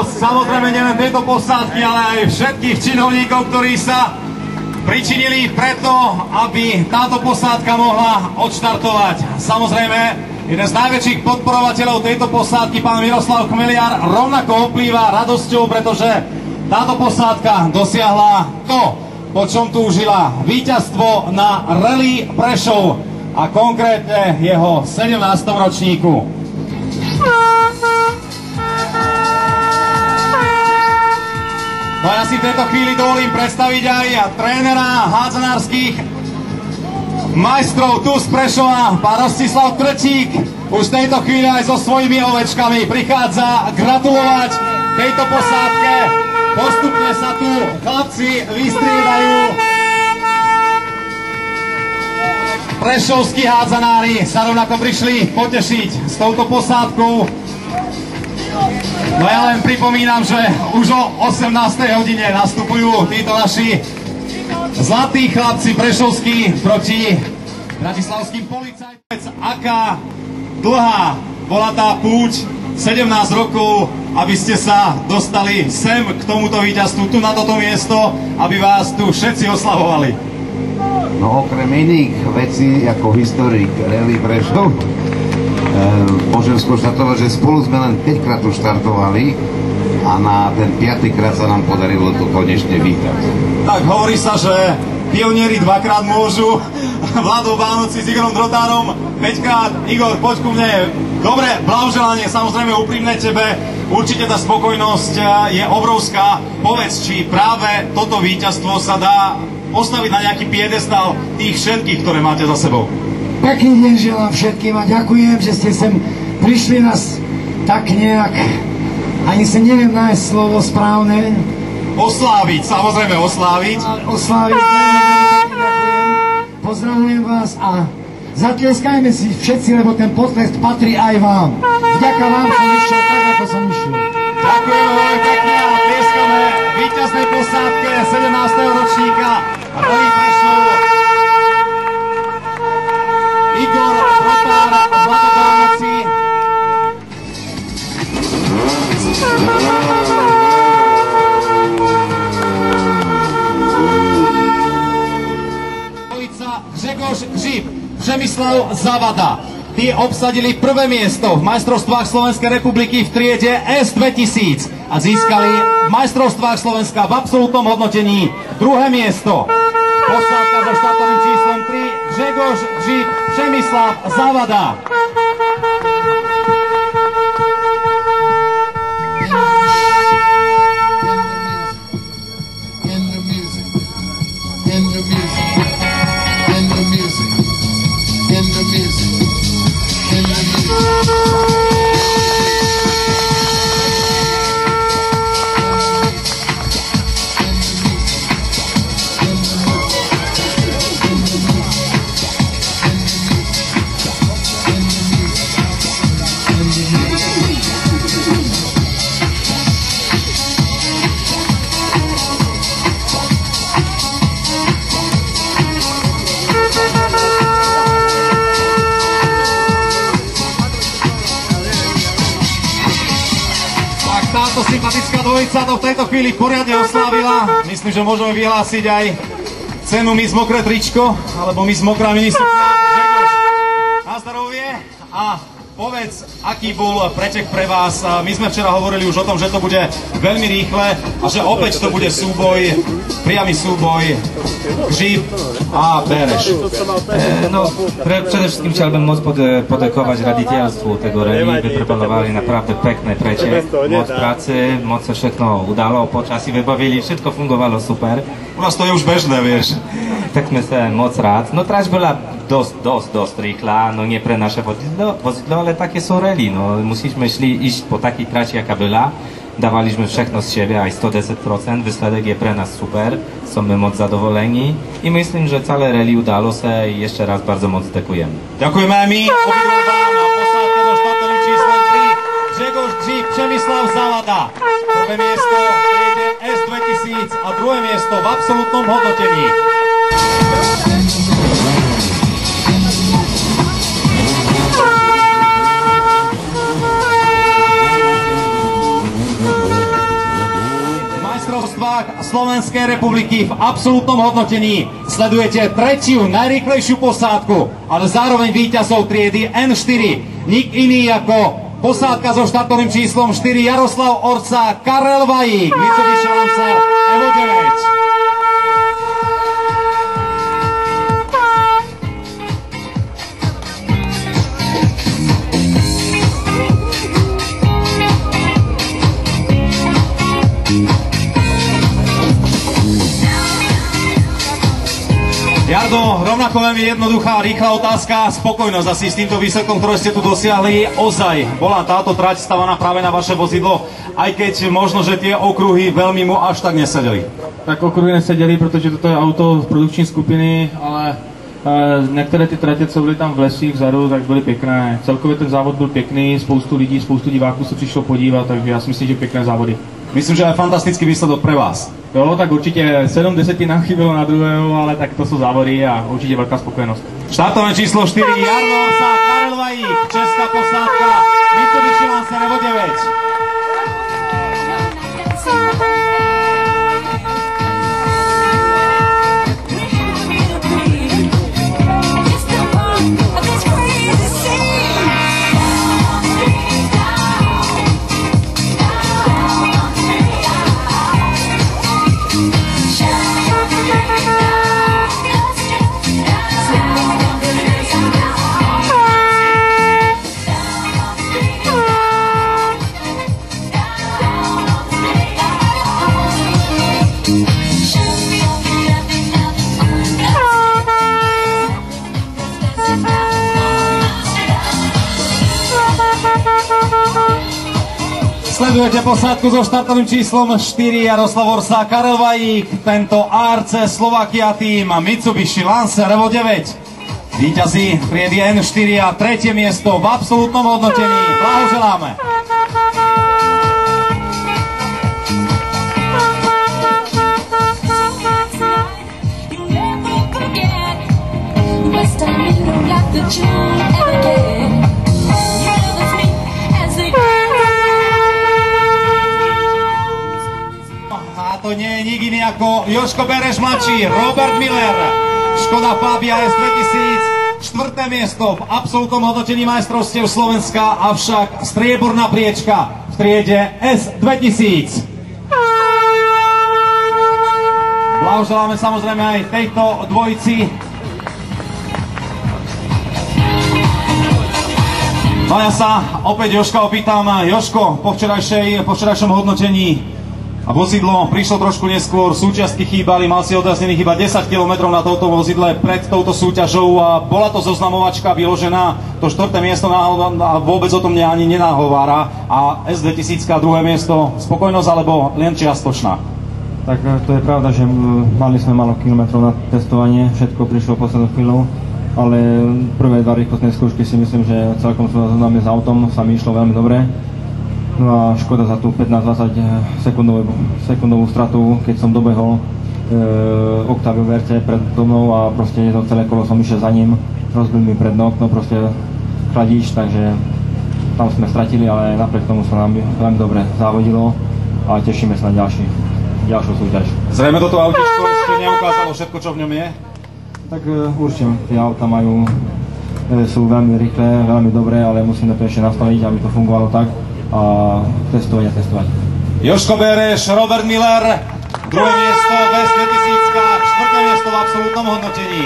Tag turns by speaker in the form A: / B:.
A: samozrejme nielen tejto posádky, ale aj všetkých činovníkov, ktorí sa pričinili preto, aby táto posádka mohla odštartovať. Samozrejme, jeden z najväčších podporovateľov tejto posádky, pán Miroslav Chmeliar, rovnako oplýva radosťou, pretože táto posádka dosiahla to, po čom túžila, víťazstvo na Rally Prešov a konkrétne jeho 17. ročníku. No ja si v tejto chvíli dovolím predstaviť aj trénera hádzanárskych majstrov tu z Prešova, pán Rostislav Trčík. Už v tejto chvíli aj so svojimi ovečkami prichádza gratulovať tejto posádke. Postupne sa tu chlapci vystriedajú. Prešovskí hádzanári sa rovnako prišli potešiť s touto posádkou. No ja len pripomínam, že už o 18. hodine nastupujú títo naši zlatí chlapci prešovskí proti bratislavským policajtom. Aká dlhá bola tá púť, 17 rokov, aby ste sa dostali sem k tomuto víťazstvu, tu na toto miesto, aby vás tu všetci oslavovali.
B: No okrem iných vecí ako historik Rally Prešov, môžem skonštatovať, že spolu sme len 5 krát už štartovali a na ten 5. krát sa nám podarilo to konečne vítať.
A: Tak hovorí sa, že pionieri 2-krát môžu. Vlado Bánoci s Igorom Drotárom 5-krát. Igor, poď ku mne. Dobre, blahoželanie, samozrejme úprimné tebe. Určite tá spokojnosť je obrovská. Povedz, či práve toto víťazstvo sa dá postaviť na nejaký piedestal tých všetkých, ktoré máte za sebou.
C: Pekný deň želám všetkým a ďakujem, že ste sem prišli nás tak nejak, ani sa neviem nájsť slovo správne.
A: Osláviť, samozrejme osláviť.
C: Osláviť, ďakujem. Pozdravujem vás a zatlieskajme si všetci, lebo ten potlesk patrí aj vám. Vďaka vám som išiel tak, ako som išiel.
A: Ďakujeme veľmi pekne a tlieskame víťaznej posádke 17. ročníka Rally Prešov. Igor Drotár a Vlado Bánoci. Dvojica Grzegorz Grzyb, Přemyslav Zavada. Tí obsadili prvé miesto v majstrovstvách Slovenskej republiky v triede S2000 a získali v majstrovstvách Slovenska v absolútnom hodnotení druhé miesto. Posádka so štartovým číslom 3 Grzegorz Grzyb, Přemyslav Zavada. Táto sympatická dvojica to v tejto chvíli poriadne oslávila. Myslím, že môžeme vyhlásiť aj cenu Miss Mokré tričko, alebo Miss Mokrá ministrovka. Grzegorz, na zdravie a povedz, aký bol pretek pre vás. My sme včera hovorili už o tom, že to bude veľmi rýchle a že opäť to bude súboj, priamy súboj Grzyb a Bereš.
D: Przede wszystkim chciałbym móc podekować radicielstwu tego rally. Wyproponowali naprawdę pekny preciek, moc pracy, moc se všechno udalo počas i wybawili, wszystko fungowało super.
A: U nás to je už bežné, vieš.
D: Tak myslím moc rád. No trať byla dost rýchla, no nie pre naše vozidlo, ale takie są rally. No musimy iść po takiej traci, jaka była. Dawaliśmy všechno z siebie, aj 110%, výsledek je pre nás super, sme moc zadowoleni i myslím, že celé rally udalo sa i ešte raz bardzo moc ďakujeme.
A: Ďakujeme aj my, obidvom vám a posádka so štartovým číslom 3 Grzegorz Grzyb, Přemyslav Zavada. Prvé miesto v triede S2000 a druhé miesto v absolútnom hodnotení. Orszák Slovenskej republiky v absolútnom hodnotení. Sledujete tretiu najrýchlejšiu posádku, ale zároveň víťazov triedy N4. Nik iný ako posádka so štartovým číslom 4 Jaroslav Orca, Karel Vajík, Mitsubishi Lancer Evo 9. Jardo, rovnako veľmi jednoduchá, rýchla otázka, spokojnosť asi s týmto výsledkom, ktoré ste tu dosiahli. Ozaj bola táto trať stavaná práve na vaše vozidlo, aj keď možno, že tie okruhy veľmi mu až tak nesedeli.
E: Tak okruhy nesedeli, protože toto je auto z produkční skupiny, ale některé ty tratě, co byly tam v lesích vzadu, tak byly pěkné. Celkově ten závod byl pěkný, spoustu lidí, spoustu diváků se přišlo podívat, takže já si myslím, že pěkné závody.
A: Myslím, že aj fantastický výsledok pre vás.
E: Jo, tak určitě 7 desetin chybilo na druhého, ale tak to jsou závody a určitě velká spokojenost.
A: Štartové číslo 4 Jarno Orsa, Karel Vajík, česká posádka, Mitsubishi Lancer Evo 9. Sledujete posádku so štartovým číslom 4 Jaroslav Orsa, Karel Vajík, tento ARC Slovakia tým Mitsubishi Lancer Evo 9. Víťazí triedy N4 a tretie miesto v absolútnom hodnotení. Blahoželáme. To nie je nik iný ako Jožko Bereš mladší, Robert Miller, Škoda Fabia S2000, štvrté miesto v absolútnom hodnotení majstrovstiev Slovenska, avšak strieborná priečka v triede S2000. Blahoželáme samozrejme aj tejto dvojici. No ja sa opäť Jožka opýtam, Jožko, po včerajšom hodnotení a vozidlo prišlo trošku neskôr, súčiastky chýbali, mal si odjaznených iba 10 km na tomto vozidle pred touto súťažou a bola to zoznamovačka vyložená, to štvrté miesto a vôbec o tom ani nenahovára. A S2000 druhé miesto, spokojnosť alebo len čiastočná?
E: Tak to je pravda, že mali sme málo kilometrov na testovanie, všetko prišlo poslednou chvíľou, ale prvé dva rýchlostné skúšky si myslím, že celkom s autom sa mi išlo veľmi dobre. No a škoda za tú 15-20 sekundovú stratu, keď som dobehol Octavio VRC pred mnou a proste to celé kolo som išiel za ním, rozbil mi predné okno, proste chladič, takže tam sme stratili, ale napriek tomu sa nám veľmi dobre závodilo a tešíme sa na ďalšiu súťaž.
A: Zrejme toto autičko ešte neukázalo všetko, čo v ňom je?
E: Tak určite, tie auta sú veľmi rýchle, veľmi dobré, ale musíme to ešte nastaviť, aby to fungovalo tak a testovať.
A: Jožko Bereš, Robert Miller, druhé miesto v S2000, štvrté miesto v absolútnom hodnotení.